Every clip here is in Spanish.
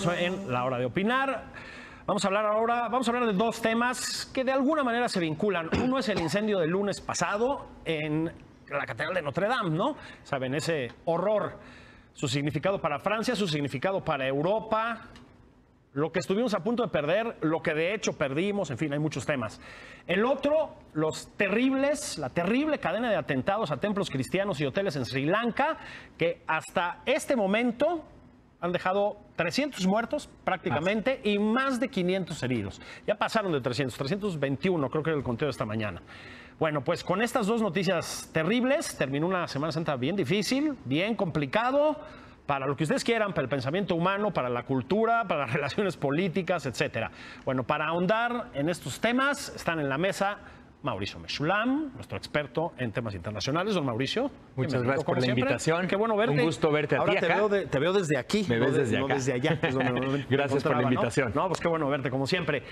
Estamos en la hora de opinar. Vamos a hablar de dos temas que de alguna manera se vinculan. Uno es el incendio del lunes pasado en la Catedral de Notre Dame, ¿no? Saben, ese horror, su significado para Francia, su significado para Europa, lo que estuvimos a punto de perder, lo que de hecho perdimos, en fin, hay muchos temas. El otro, la terrible cadena de atentados a templos cristianos y hoteles en Sri Lanka, que hasta este momento han dejado 300 muertos prácticamente y más de 500 heridos. Ya pasaron de 321 creo que era el conteo de esta mañana. Bueno, pues con estas dos noticias terribles terminó una Semana Santa bien difícil, bien complicado, para lo que ustedes quieran, para el pensamiento humano, para la cultura, para las relaciones políticas, etcétera. Bueno, para ahondar en estos temas están en la mesa Mauricio Meshulam, nuestro experto en temas internacionales. Don Mauricio, muchas gracias por la invitación. Qué bueno verte. Un gusto verte a ti acá. Te veo desde aquí. Me ves desde acá. No desde allá. Gracias por la invitación. No, pues qué bueno verte, como siempre.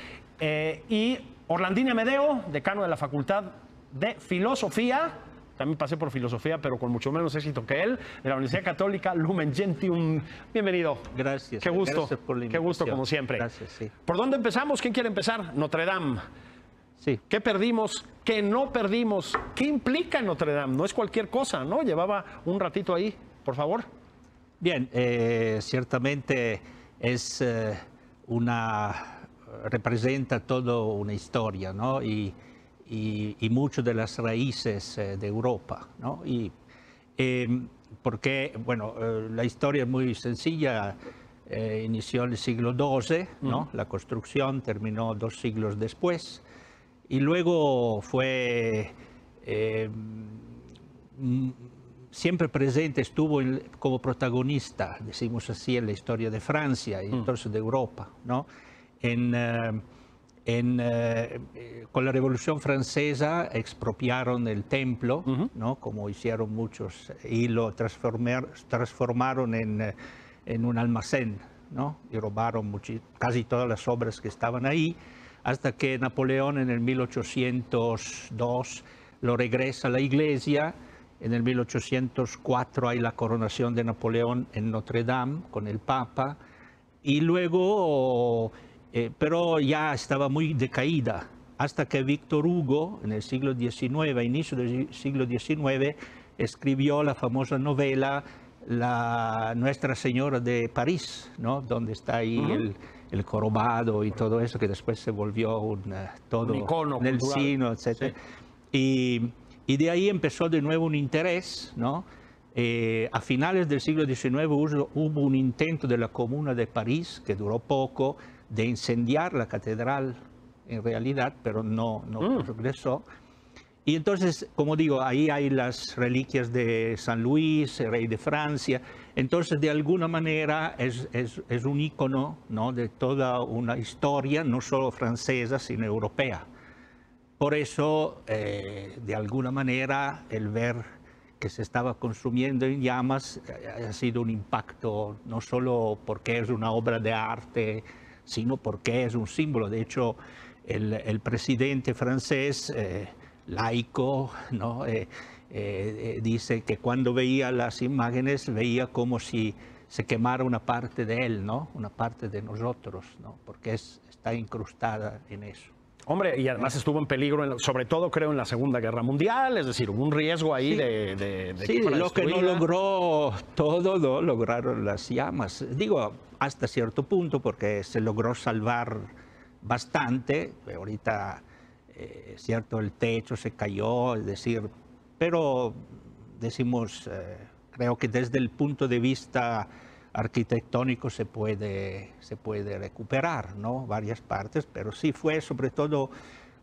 Y Orlandini Amedeo, decano de la Facultad de Filosofía. También pasé por filosofía, pero con mucho menos éxito que él, de la Universidad Católica Lumen Gentium. Bienvenido. Gracias. Qué gusto. Gracias por la invitación. Qué gusto, como siempre. Gracias, sí. ¿Por dónde empezamos? ¿Quién quiere empezar? Notre Dame. Sí. ¿Qué perdimos? ¿Qué no perdimos? ¿Qué implica Notre Dame? No es cualquier cosa, ¿no? Llevaba un ratito ahí, por favor. Bien, ciertamente es representa toda una historia, ¿no? Y mucho de las raíces de Europa, ¿no? Porque, bueno, la historia es muy sencilla. Inició en el siglo XII, ¿no? La construcción terminó 2 siglos después. Y luego fue siempre presente, estuvo como protagonista, decimos así, en la historia de Francia y entonces de Europa, ¿no? Con la Revolución Francesa expropiaron el templo, ¿no? Como hicieron muchos, y lo transformaron en un almacén, ¿no? Y robaron casi todas las obras que estaban ahí, hasta que Napoleón en el 1802 lo regresa a la iglesia. En el 1804 hay la coronación de Napoleón en Notre Dame con el Papa, y luego, pero ya estaba muy decaída, hasta que Víctor Hugo, en el siglo XIX, a inicio del siglo XIX, escribió la famosa novela Nuestra Señora de París, ¿no? Donde está ahí el jorobado y todo eso, que después se volvió un icono del cultural. cine, etc. Sí. Y de ahí empezó de nuevo un interés, ¿no? A finales del siglo XIX hubo un intento de la Comuna de París, que duró poco, de incendiar la catedral, en realidad, pero no progresó. Y entonces, como digo, ahí hay las reliquias de San Luis, el rey de Francia. Entonces, de alguna manera, es un ícono, ¿no? De toda una historia, no solo francesa, sino europea. Por eso, de alguna manera, el ver que se estaba consumiendo en llamas ha sido un impacto, no solo porque es una obra de arte, sino porque es un símbolo. De hecho, el presidente francés, laico, ¿no? Dice que cuando veía las imágenes veía como si se quemara una parte de él, ¿no? Una parte de nosotros, ¿no? Porque está incrustada en eso. Hombre, y además estuvo en peligro, sobre todo creo en la Segunda Guerra Mundial, es decir, hubo un riesgo ahí de sí, lo que no logró todo lo lograron las llamas. Digo, hasta cierto punto, porque se logró salvar bastante. Ahorita, cierto, el techo se cayó, es decir, pero decimos, creo que desde el punto de vista arquitectónico se puede recuperar, ¿no? Varias partes, pero sí fue sobre todo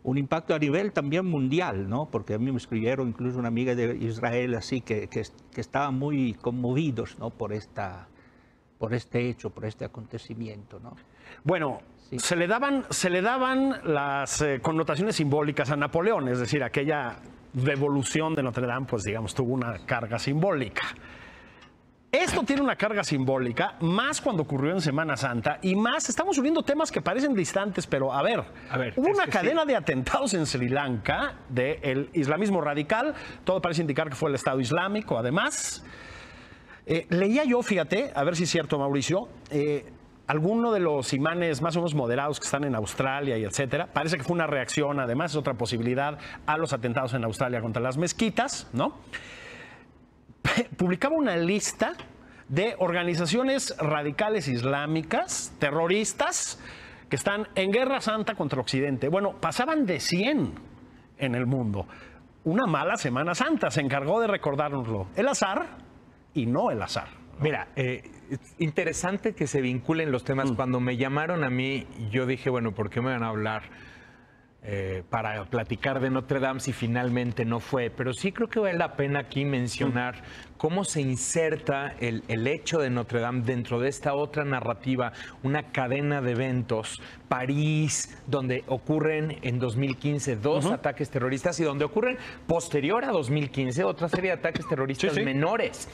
un impacto a nivel también mundial, ¿no? Porque a mí me escribieron incluso una amiga de Israel así que estaban muy conmovidos, ¿no? por este hecho, por este acontecimiento, ¿no? Bueno, sí. se le daban las connotaciones simbólicas a Napoleón, es decir, aquella revolución de Notre Dame, pues digamos, tuvo una carga simbólica. Esto tiene una carga simbólica, más cuando ocurrió en Semana Santa, y más, estamos uniendo temas que parecen distantes, pero a ver hubo una cadena de atentados en Sri Lanka del islamismo radical, todo parece indicar que fue el Estado Islámico, además. Leía yo, fíjate, a ver si es cierto, Mauricio, alguno de los imanes más o menos moderados que están en Australia y etcétera. Parece que fue una reacción, además es otra posibilidad, a los atentados en Australia contra las mezquitas, ¿no? Publicaba una lista de organizaciones radicales islámicas, terroristas, que están en guerra santa contra Occidente. Bueno, pasaban de 100 en el mundo. Una mala Semana Santa se encargó de recordárnoslo. El azar y no el azar. Mira, es interesante que se vinculen los temas. Cuando me llamaron a mí, yo dije, bueno, ¿por qué me van a hablar para platicar de Notre Dame si finalmente no fue? Pero sí creo que vale la pena aquí mencionar cómo se inserta el hecho de Notre Dame dentro de esta otra narrativa, una cadena de eventos, París, donde ocurren en 2015 dos ataques terroristas y donde ocurren posterior a 2015 otra serie de ataques terroristas menores.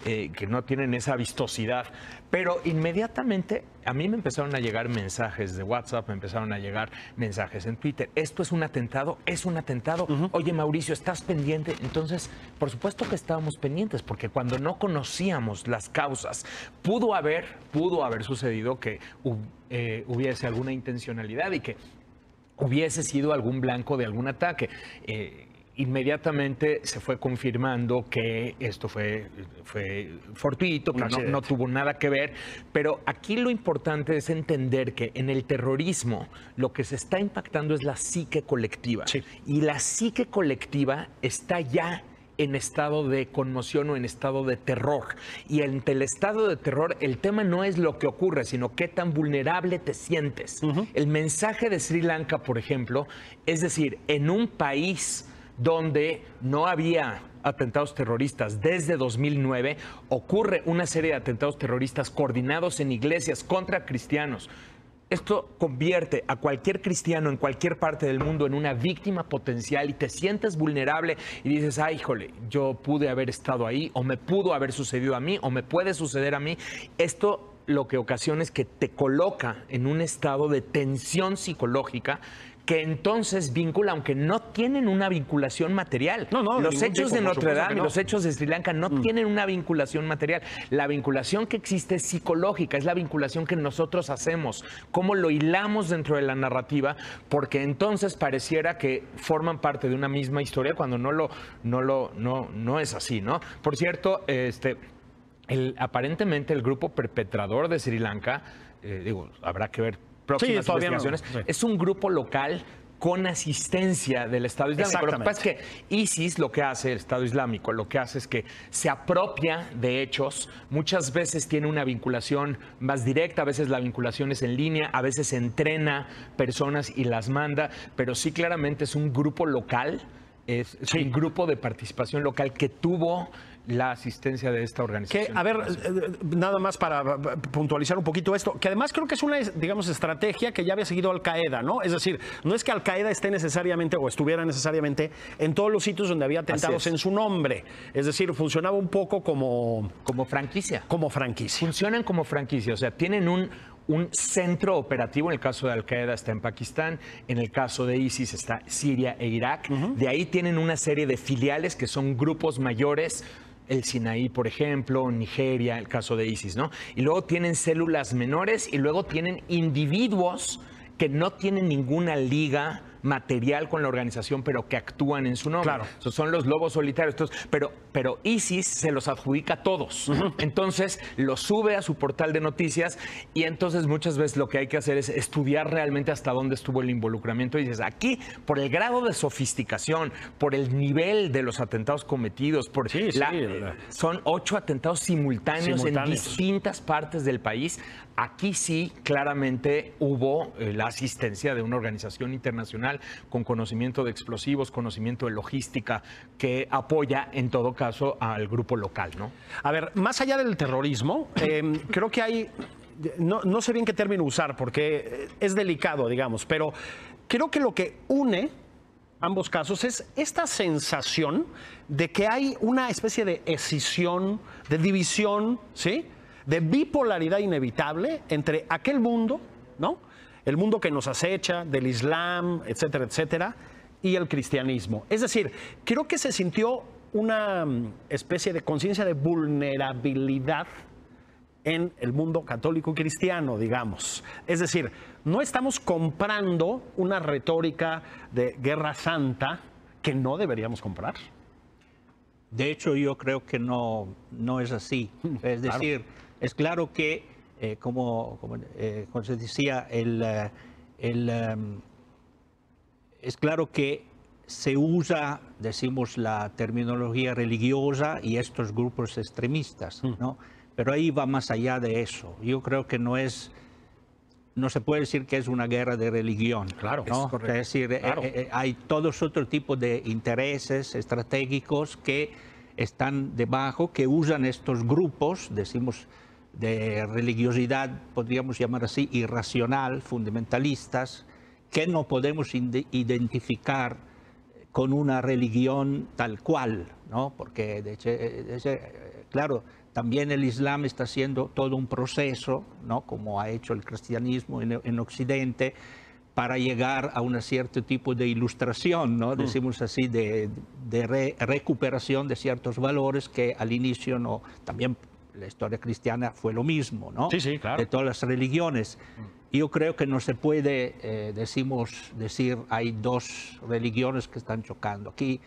Que no tienen esa vistosidad, pero inmediatamente a mí me empezaron a llegar mensajes de WhatsApp, me empezaron a llegar mensajes en Twitter. Esto es un atentado, es un atentado. Oye, Mauricio, ¿estás pendiente? Entonces, por supuesto que estábamos pendientes, porque cuando no conocíamos las causas, pudo haber sucedido que hubiese alguna intencionalidad y que hubiese sido algún blanco de algún ataque. Inmediatamente se fue confirmando que esto fue fortuito, que no tuvo nada que ver, pero aquí lo importante es entender que en el terrorismo lo que se está impactando es la psique colectiva, y la psique colectiva está ya en estado de conmoción o en estado de terror. Y ante el estado de terror, el tema no es lo que ocurre, sino qué tan vulnerable te sientes. El mensaje de Sri Lanka, por ejemplo, es decir, en un país donde no había atentados terroristas desde 2009, ocurre una serie de atentados terroristas coordinados en iglesias contra cristianos. Esto convierte a cualquier cristiano en cualquier parte del mundo en una víctima potencial y te sientes vulnerable y dices, ay, híjole, yo pude haber estado ahí, o me pudo haber sucedido a mí, o me puede suceder a mí. Esto lo que ocasiona es que te coloca en un estado de tensión psicológica que entonces vincula, aunque no tienen una vinculación material. Los hechos de Notre Dame y los hechos de Sri Lanka no tienen una vinculación material. La vinculación que existe es psicológica, es la vinculación que nosotros hacemos, cómo lo hilamos dentro de la narrativa, porque entonces pareciera que forman parte de una misma historia cuando no es así, ¿no? Por cierto, aparentemente el grupo perpetrador de Sri Lanka, habrá que ver próximas investigaciones, es un grupo local con asistencia del Estado Islámico. Lo que pasa es que ISIS, lo que hace, el Estado Islámico, lo que hace es que se apropia de hechos, muchas veces tiene una vinculación más directa, a veces la vinculación es en línea, a veces entrena personas y las manda, pero sí claramente es un grupo local, es un grupo de participación local que tuvo la asistencia de esta organización. Que, a ver, nada más para puntualizar un poquito esto, que además creo que es una, digamos, estrategia que ya había seguido Al Qaeda, ¿no? Es decir, no es que Al Qaeda esté necesariamente o estuviera necesariamente en todos los sitios donde había atentados en su nombre. Es decir, funcionaba un poco como franquicia. Como franquicia. Funcionan como franquicia, o sea, tienen un centro operativo. En el caso de Al Qaeda está en Pakistán, en el caso de ISIS está Siria e Irak. De ahí tienen una serie de filiales que son grupos mayores, el Sinaí, por ejemplo, Nigeria, el caso de ISIS, ¿no? Y luego tienen células menores y luego tienen individuos que no tienen ninguna liga material con la organización, pero que actúan en su nombre. Claro. Son los lobos solitarios. Entonces, pero ISIS se los adjudica a todos. Entonces, los sube a su portal de noticias y entonces muchas veces lo que hay que hacer es estudiar realmente hasta dónde estuvo el involucramiento. Y dices, aquí, por el grado de sofisticación, por el nivel de los atentados cometidos, son 8 atentados simultáneos en distintas partes del país. Aquí sí, claramente hubo la asistencia de una organización internacional con conocimiento de explosivos, conocimiento de logística, que apoya en todo caso al grupo local, ¿no? A ver, más allá del terrorismo, creo que hay, no sé bien qué término usar porque es delicado, digamos, pero creo que lo que une ambos casos es esta sensación de que hay una especie de escisión, de división, ¿sí?, de bipolaridad inevitable entre aquel mundo, ¿no?, el mundo que nos acecha, del Islam, etcétera, etcétera, y el cristianismo. Es decir, creo que se sintió una especie de conciencia de vulnerabilidad en el mundo católico y cristiano, digamos. Es decir, no estamos comprando una retórica de guerra santa que no deberíamos comprar. De hecho, yo creo que no es así. Es decir, claro. Es claro que, como se decía, es claro que se usa, decimos, la terminología religiosa y estos grupos extremistas, ¿no? Pero ahí va más allá de eso. Yo creo que no se puede decir que es una guerra de religión. Claro, ¿no? es correcto. Es decir, claro. Hay todos otros tipos de intereses estratégicos que están debajo, que usan estos grupos, decimos, de religiosidad, podríamos llamar así, irracional, fundamentalistas, que no podemos identificar con una religión tal cual, ¿no? Porque, claro, también el Islam está haciendo todo un proceso, ¿no? Como ha hecho el cristianismo en Occidente, para llegar a un cierto tipo de ilustración, ¿no? Decimos así, de recuperación de ciertos valores que al inicio no. También la historia cristiana fue lo mismo, ¿no? Sí, claro. De todas las religiones. Yo creo que no se puede, decir, hay dos religiones que están chocando. Aquí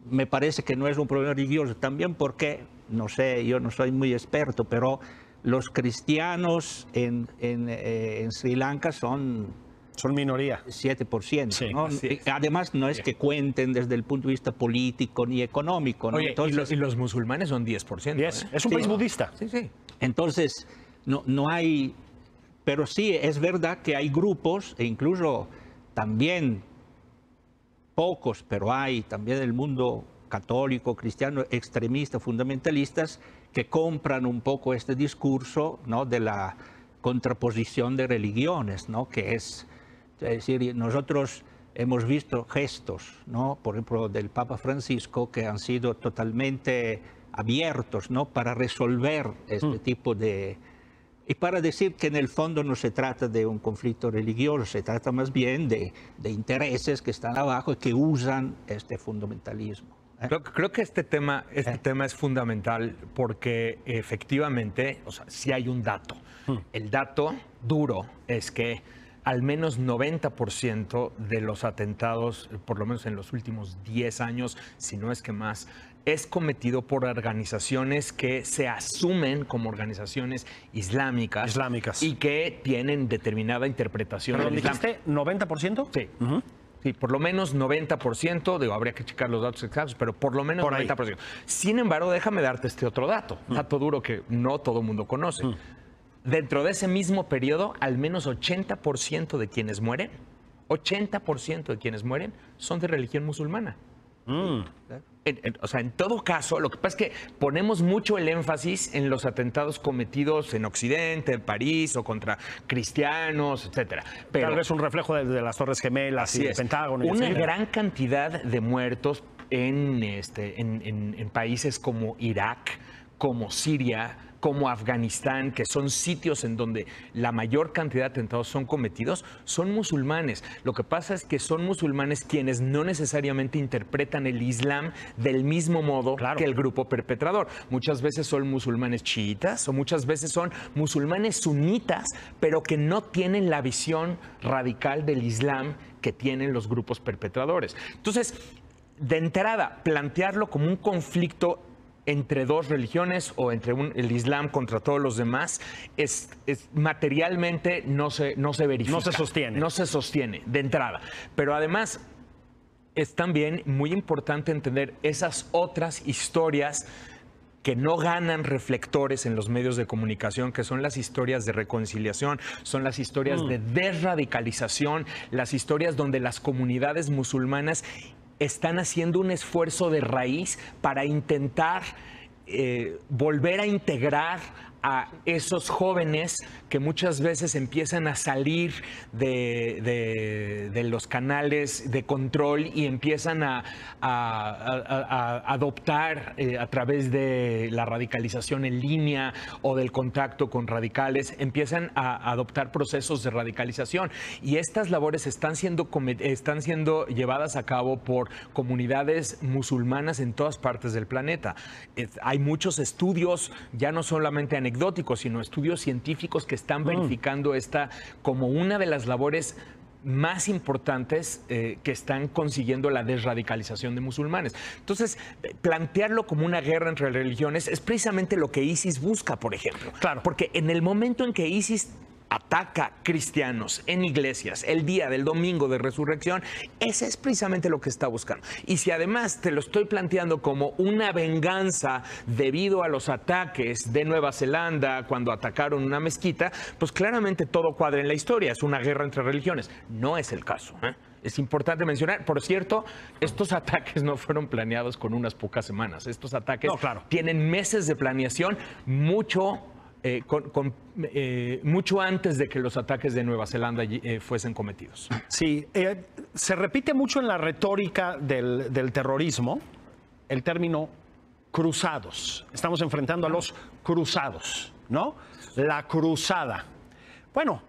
me parece que no es un problema religioso, también porque, no sé, yo no soy muy experto, pero los cristianos en Sri Lanka son minoría. 7%. Sí, ¿no? Además, no es que cuenten desde el punto de vista político ni económico, ¿no? Oye, entonces, y los musulmanes son 10%. 10. Es un país budista. Sí. Entonces, no hay... Pero sí, es verdad que hay grupos, e incluso también pocos, pero hay también el mundo católico, cristiano, extremista, fundamentalistas, que compran un poco este discurso, ¿no? De la contraposición de religiones, ¿no? Que es decir, nosotros hemos visto gestos, ¿no? Por ejemplo, del Papa Francisco, que han sido totalmente abiertos, ¿no? Para resolver este tipo de... Y para decir que en el fondo no se trata de un conflicto religioso, se trata más bien de intereses que están abajo y que usan este fundamentalismo. Creo que este tema es fundamental porque efectivamente, o sea, sí hay un dato. El dato duro es que al menos 90% de los atentados, por lo menos en los últimos 10 años, si no es que más, es cometido por organizaciones que se asumen como organizaciones islámicas. Y que tienen determinada interpretación del Islam. ¿Dijiste 90%? Sí. Sí, por lo menos 90%, digo, habría que checar los datos exactos, pero por lo menos por 90%. Ahí. Sin embargo, déjame darte este otro dato, dato duro que no todo el mundo conoce. Dentro de ese mismo periodo, al menos 80% de quienes mueren, 80% de quienes mueren son de religión musulmana. O sea, en todo caso, lo que pasa es que ponemos mucho el énfasis en los atentados cometidos en Occidente, en París o contra cristianos, etcétera. Pero tal vez un reflejo de las Torres Gemelas y el Pentágono. Una gran cantidad de muertos en países como Irak, como Siria, como Afganistán, que son sitios en donde la mayor cantidad de atentados son cometidos, son musulmanes. Lo que pasa es que son musulmanes quienes no necesariamente interpretan el Islam del mismo modo que el grupo perpetrador. Muchas veces son musulmanes chiitas o muchas veces son musulmanes sunitas, pero que no tienen la visión radical del Islam que tienen los grupos perpetradores. Entonces, de entrada, plantearlo como un conflicto entre dos religiones o entre el Islam contra todos los demás, materialmente no se verifica. No se sostiene. No se sostiene de entrada. Pero además es también muy importante entender esas otras historias que no ganan reflectores en los medios de comunicación, que son las historias de reconciliación, son las historias de desradicalización, las historias donde las comunidades musulmanas están haciendo un esfuerzo de raíz para intentar volver a integrar a esos jóvenes que muchas veces empiezan a salir de los canales de control y empiezan a adoptar a través de la radicalización en línea o del contacto con radicales, empiezan a adoptar procesos de radicalización. Y estas labores están siendo llevadas a cabo por comunidades musulmanas en todas partes del planeta. Hay muchos estudios, ya no solamente anecdóticos, anecdóticos, sino estudios científicos que están verificando esta como una de las labores más importantes que están consiguiendo la desradicalización de musulmanes. Entonces, plantearlo como una guerra entre religiones es precisamente lo que ISIS busca, por ejemplo. Claro. Porque en el momento en que ISIS ataca cristianos en iglesias el día del domingo de resurrección, ese es precisamente lo que está buscando. Y si además te lo estoy planteando como una venganza debido a los ataques de Nueva Zelanda cuando atacaron una mezquita, pues claramente todo cuadra en la historia, es una guerra entre religiones. No es el caso, ¿eh? Es importante mencionar, por cierto, estos ataques no fueron planeados con unas pocas semanas. Estos ataques tienen meses de planeación, mucho antes de que los ataques de Nueva Zelanda fuesen cometidos. Sí, se repite mucho en la retórica del terrorismo el término cruzados. Estamos enfrentando a los cruzados, ¿no? La cruzada. Bueno,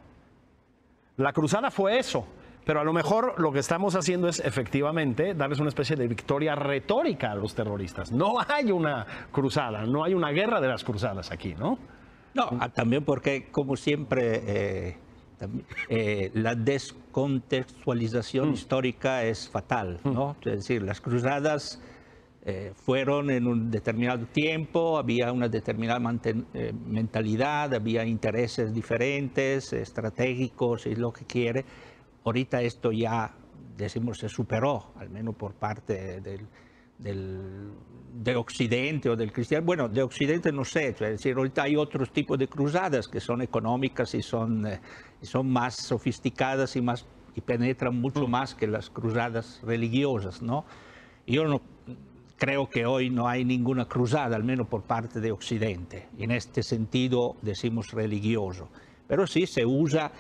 la cruzada fue eso, pero a lo mejor lo que estamos haciendo es efectivamente darles una especie de victoria retórica a los terroristas. No hay una cruzada, no hay una guerra de las cruzadas aquí, ¿no? No, también porque, como siempre, la descontextualización histórica es fatal, ¿no? Es decir, las cruzadas fueron en un determinado tiempo, había una determinada mentalidad, había intereses diferentes, estratégicos y lo que quiere. Ahorita esto ya, decimos, se superó, al menos por parte de Occidente o del cristiano. Bueno, de Occidente no sé, es decir, ahorita hay otros tipos de cruzadas que son económicas y son más sofisticadas y penetran mucho más que las cruzadas religiosas, ¿no? Yo no creo que hoy no hay ninguna cruzada, al menos por parte de Occidente, en este sentido decimos religioso, pero sí se usa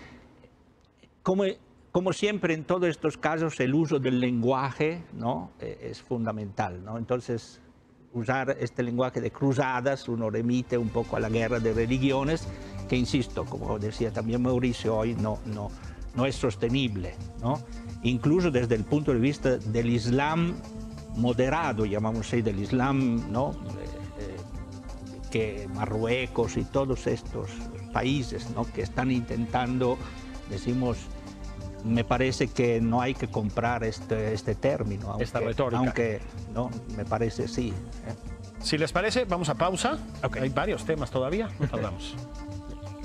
como siempre en todos estos casos, el uso del lenguaje, ¿no? Es fundamental, ¿no? Entonces, usar este lenguaje de cruzadas, uno remite un poco a la guerra de religiones, que insisto, como decía también Mauricio, hoy no es sostenible, ¿no? Incluso desde el punto de vista del Islam moderado, llamamos así, del Islam, ¿no? Que Marruecos y todos estos países, ¿no? Que están intentando, decimos, me parece que no hay que comprar este término. Esta retórica. Aunque, no, me parece sí. Si les parece, vamos a pausa. Okay. Hay varios temas todavía, no tardamos.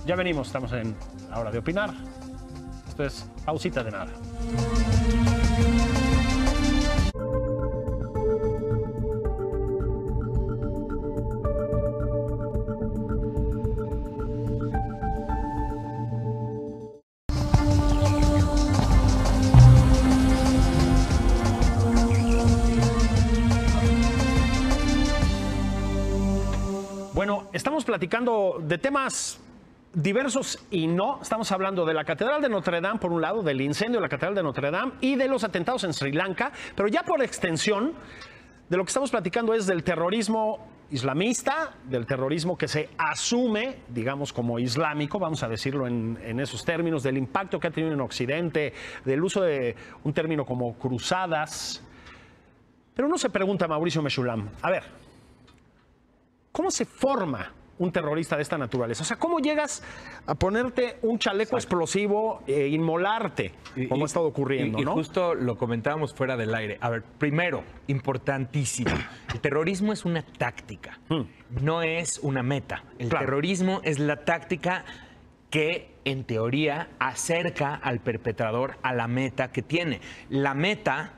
Ya venimos, estamos en la hora de opinar. Esto es pausita de nada. Bueno, estamos platicando de temas diversos y no. Estamos hablando de la Catedral de Notre Dame, por un lado, del incendio de la Catedral de Notre Dame y de los atentados en Sri Lanka, pero ya por extensión, de lo que estamos platicando es del terrorismo islamista, del terrorismo que se asume, digamos, como islámico, vamos a decirlo en esos términos, del impacto que ha tenido en Occidente, del uso de un término como cruzadas. Pero uno se pregunta, Mauricio Meshulam, a ver, ¿cómo se forma un terrorista de esta naturaleza? O sea, ¿cómo llegas a ponerte un chaleco explosivo e inmolarte, como ha estado ocurriendo, y ¿no? Justo lo comentábamos fuera del aire. A ver, primero, importantísimo, el terrorismo es una táctica, no es una meta. El terrorismo es la táctica que, en teoría, acerca al perpetrador a la meta que tiene. La meta,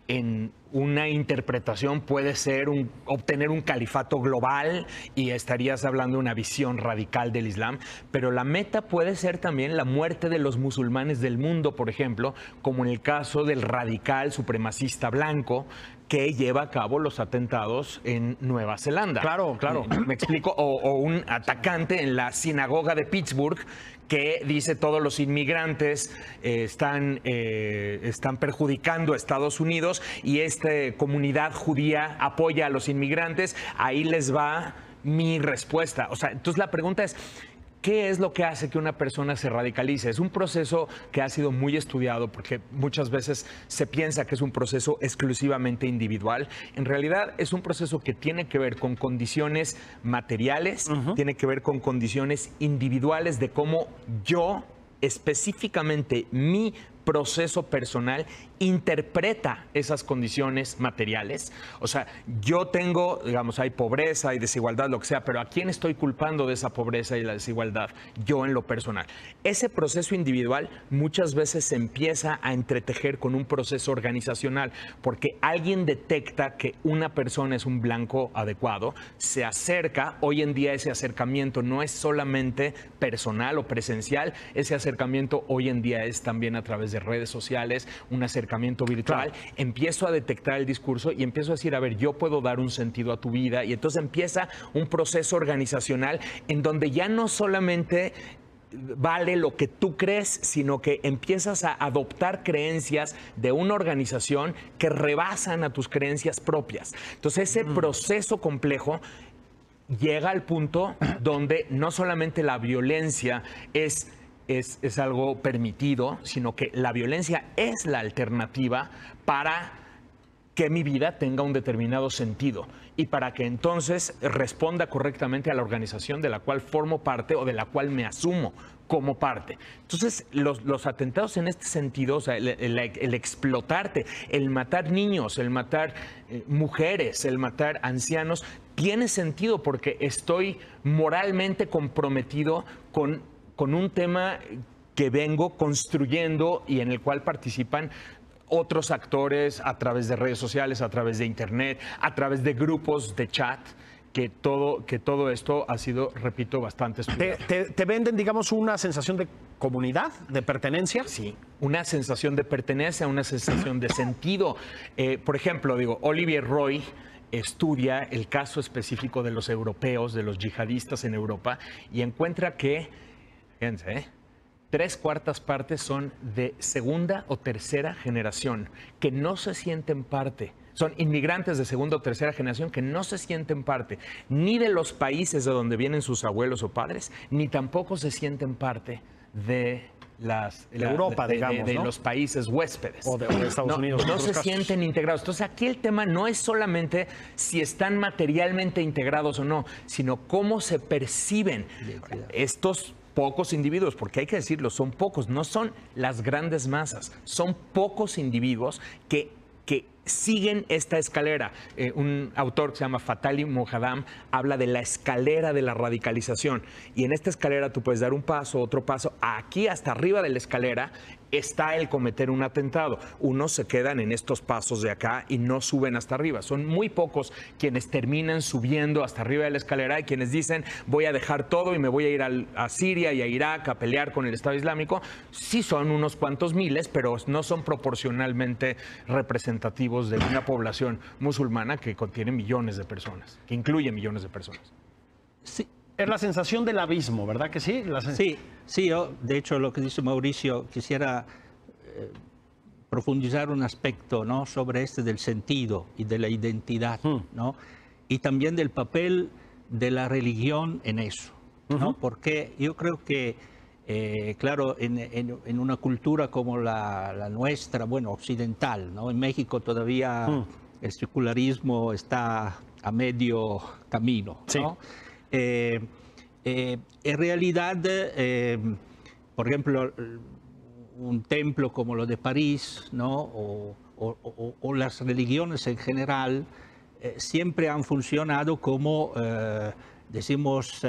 en una interpretación, puede ser obtener un califato global y estarías hablando de una visión radical del Islam, pero la meta puede ser también la muerte de los musulmanes del mundo, por ejemplo, como en el caso del radical supremacista blanco que lleva a cabo los atentados en Nueva Zelanda. Claro, claro. Me explico, o un atacante en la sinagoga de Pittsburgh que dice todos los inmigrantes están perjudicando a Estados Unidos y esta comunidad judía apoya a los inmigrantes, ahí les va mi respuesta. O sea, entonces la pregunta es, ¿qué es lo que hace que una persona se radicalice? Es un proceso que ha sido muy estudiado porque muchas veces se piensa que es un proceso exclusivamente individual. En realidad es un proceso que tiene que ver con condiciones materiales, tiene que ver con condiciones individuales de cómo yo, específicamente mi proceso personal, interpreta esas condiciones materiales. O sea, yo tengo, digamos, hay pobreza, hay desigualdad, lo que sea, pero ¿a quién estoy culpando de esa pobreza y la desigualdad? Yo en lo personal. Ese proceso individual muchas veces se empieza a entretejer con un proceso organizacional, porque alguien detecta que una persona es un blanco adecuado, se acerca. Hoy en día ese acercamiento no es solamente personal o presencial, ese acercamiento hoy en día es también a través de redes sociales, un acercamiento virtual. Claro. Empiezo a detectar el discurso y empiezo a decir, a ver, yo puedo dar un sentido a tu vida, y entonces empieza un proceso organizacional en donde ya no solamente vale lo que tú crees, sino que empiezas a adoptar creencias de una organización que rebasan a tus creencias propias. Entonces ese proceso complejo llega al punto donde no solamente la violencia es algo permitido, sino que la violencia es la alternativa para que mi vida tenga un determinado sentido y para que entonces responda correctamente a la organización de la cual formo parte o de la cual me asumo como parte. Entonces, los atentados en este sentido, o sea, el explotarte, el matar niños, el matar mujeres, el matar ancianos, tiene sentido porque estoy moralmente comprometido con un tema que vengo construyendo y en el cual participan otros actores a través de redes sociales, a través de internet, a través de grupos de chat, que todo esto ha sido, repito, bastante estudiado. ¿Te venden, digamos, una sensación de comunidad, de pertenencia? Sí, una sensación de pertenencia, una sensación de sentido. Por ejemplo, Olivier Roy estudia el caso específico de los europeos, de los yihadistas en Europa, y encuentra que, fíjense, 3/4 partes son de segunda o tercera generación que no se sienten parte. Son inmigrantes de segunda o tercera generación que no se sienten parte ni de los países de donde vienen sus abuelos o padres, ni tampoco se sienten parte de Europa, digamos, de ¿no? los países huéspedes. O de Estados Unidos. No se sienten integrados. Entonces aquí el tema no es solamente si están materialmente integrados o no, sino cómo se perciben estos pocos individuos, porque hay que decirlo, son pocos, no son las grandes masas, son pocos individuos que siguen esta escalera. Un autor que se llama Fatali Mohaddam habla de la escalera de la radicalización, y en esta escalera tú puedes dar un paso, otro paso. Aquí hasta arriba de la escalera está el cometer un atentado. Unos se quedan en estos pasos de acá y no suben hasta arriba. Son muy pocos quienes terminan subiendo hasta arriba de la escalera y quienes dicen, voy a dejar todo y me voy a ir a Siria y a Irak a pelear con el Estado Islámico. Sí son unos cuantos miles, pero no son proporcionalmente representativos de una población musulmana que contiene millones de personas, que incluye millones de personas. Sí. Es la sensación del abismo, ¿verdad que sí? Sí, yo, de hecho, lo que dice Mauricio, quisiera profundizar un aspecto, ¿no?, sobre este del sentido y de la identidad, ¿no? Y también del papel de la religión en eso, ¿no? Porque yo creo que, claro, en una cultura como la nuestra, bueno, occidental, ¿no? En México todavía el secularismo está a medio camino, ¿no? Sí. En realidad, por ejemplo, un templo como lo de París, ¿no?, o las religiones en general, siempre han funcionado como, decimos,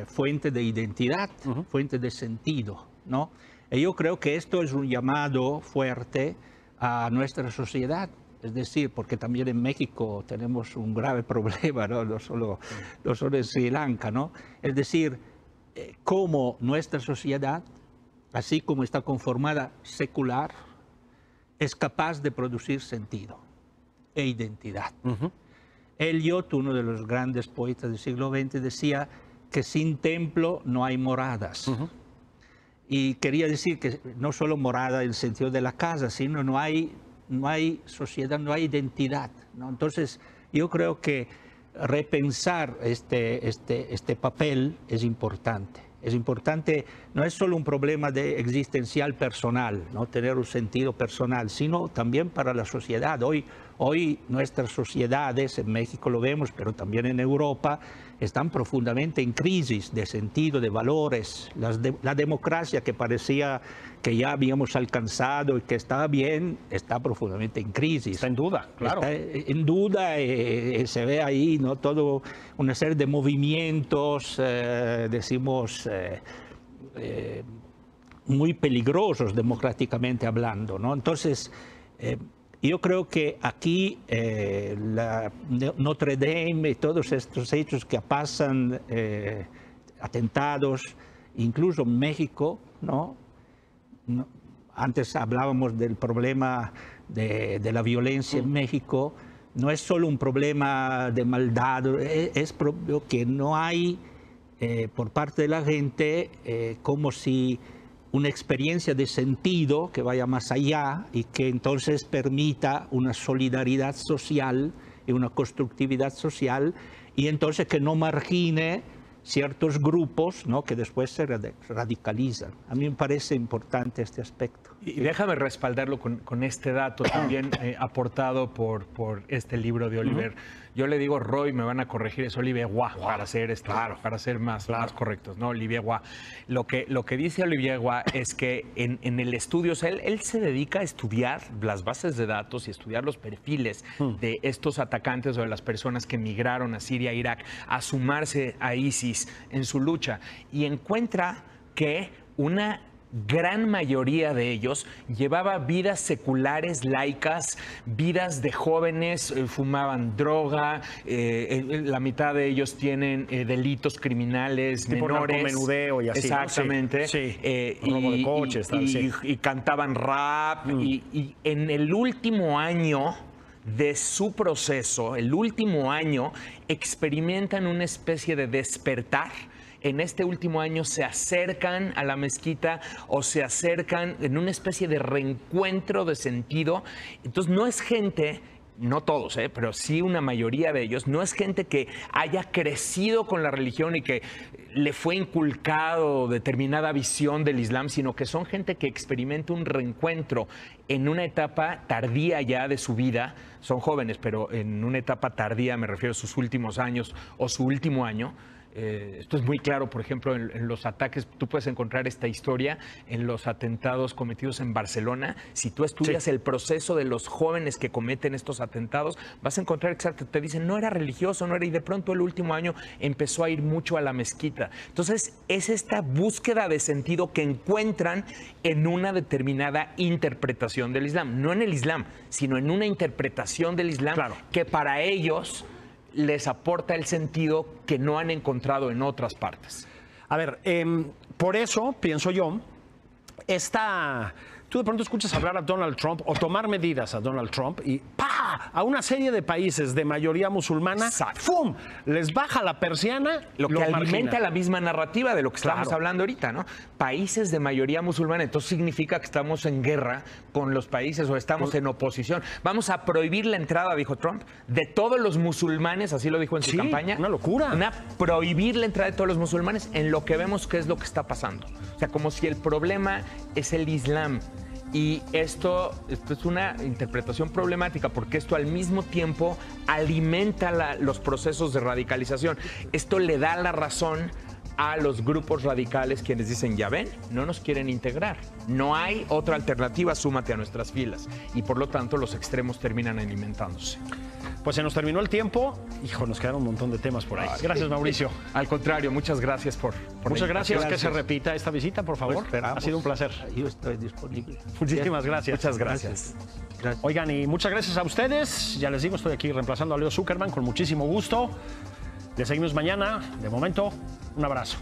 fuente de identidad, fuente de sentido, ¿no? Y yo creo que esto es un llamado fuerte a nuestra sociedad. Es decir, porque también en México tenemos un grave problema, ¿no? No solo en Sri Lanka, ¿no? Es decir, cómo nuestra sociedad, así como está conformada secular, es capaz de producir sentido e identidad. Eliot, uno de los grandes poetas del siglo XX, decía que sin templo no hay moradas. Y quería decir que no solo morada en el sentido de la casa, sino no hay sociedad, no hay identidad, ¿no? Entonces, yo creo que repensar este papel es importante. Es importante, no es solo un problema existencial personal, ¿no? Tener un sentido personal, sino también para la sociedad. Hoy nuestras sociedades, en México lo vemos, pero también en Europa, están profundamente en crisis de sentido, de valores. La democracia que parecía que ya habíamos alcanzado y que estaba bien, está profundamente en crisis. Está en duda, claro. Está en duda, se ve ahí, ¿no? Todo una serie de movimientos, decimos, muy peligrosos democráticamente hablando, ¿no? Entonces, yo creo que aquí Notre Dame y todos estos hechos que pasan, atentados, incluso en México, ¿no? Antes hablábamos del problema de la violencia en México. No es solo un problema de maldad, es propio que no hay por parte de la gente como si una experiencia de sentido que vaya más allá y que entonces permita una solidaridad social y una constructividad social, y entonces que no margine ciertos grupos, ¿no? Que después se radicalizan. A mí me parece importante este aspecto. Y déjame respaldarlo con este dato también aportado por este libro de Oliver. Yo le digo Roy, me van a corregir, es Olivier Roy, para ser, para ser más correctos, ¿no? Olivier Roy. Lo que dice Olivier Roy es que en el estudio, o sea, él se dedica a estudiar las bases de datos y estudiar los perfiles de estos atacantes o de las personas que migraron a Siria, Irak, a sumarse a ISIS en su lucha, y encuentra que una gran mayoría de ellos llevaba vidas seculares, laicas, vidas de jóvenes, fumaban droga, la mitad de ellos tienen delitos criminales tipo menores. Narcomenudeo y así. Exactamente. Sí. Robo de coches. Y cantaban rap. Y en el último año de su proceso, el último año, experimentan una especie de despertar. En este último año se acercan a la mezquita o se acercan en una especie de reencuentro de sentido. Entonces no es gente, no todos, pero sí una mayoría de ellos, no es gente que haya crecido con la religión y que le fue inculcado determinada visión del Islam, sino que son gente que experimenta un reencuentro en una etapa tardía ya de su vida. Son jóvenes, pero en una etapa tardía, me refiero a sus últimos años o su último año. Esto es muy claro, por ejemplo, en los ataques. Tú puedes encontrar esta historia en los atentados cometidos en Barcelona. Si tú estudias el proceso de los jóvenes que cometen estos atentados, vas a encontrar exacto, te dicen, no era religioso, no era, y de pronto el último año empezó a ir mucho a la mezquita. Entonces, es esta búsqueda de sentido que encuentran en una determinada interpretación del Islam. No en el Islam, sino en una interpretación del Islam que para ellos les aporta el sentido que no han encontrado en otras partes. A ver, por eso, pienso yo, tú de pronto escuchas hablar a Donald Trump o tomar medidas a Donald Trump y ¡pah! A una serie de países de mayoría musulmana, ¡fum! Les baja la persiana, lo que alimenta la misma narrativa de lo que estamos hablando ahorita, ¿no? Países de mayoría musulmana, entonces significa que estamos en guerra con los países o estamos en oposición. Vamos a prohibir la entrada, dijo Trump, de todos los musulmanes, así lo dijo en su campaña. Una locura. Prohibir la entrada de todos los musulmanes, en lo que vemos que es lo que está pasando. O sea, como si el problema es el Islam. Y esto es una interpretación problemática porque esto al mismo tiempo alimenta los procesos de radicalización. Esto le da la razón a los grupos radicales quienes dicen, ya ven, no nos quieren integrar. No hay otra alternativa, súmate a nuestras filas. Y por lo tanto los extremos terminan alimentándose. Pues se nos terminó el tiempo. Hijo, nos quedaron un montón de temas por ahí. Gracias, Mauricio. Al contrario, muchas gracias por muchas gracias. Que se repita esta visita, por favor. Ha sido un placer. Yo estoy disponible. Muchísimas gracias. Muchas gracias. Oigan, y muchas gracias a ustedes. Ya les digo, estoy aquí reemplazando a Leo Zuckerman con muchísimo gusto. Les seguimos mañana. De momento, un abrazo.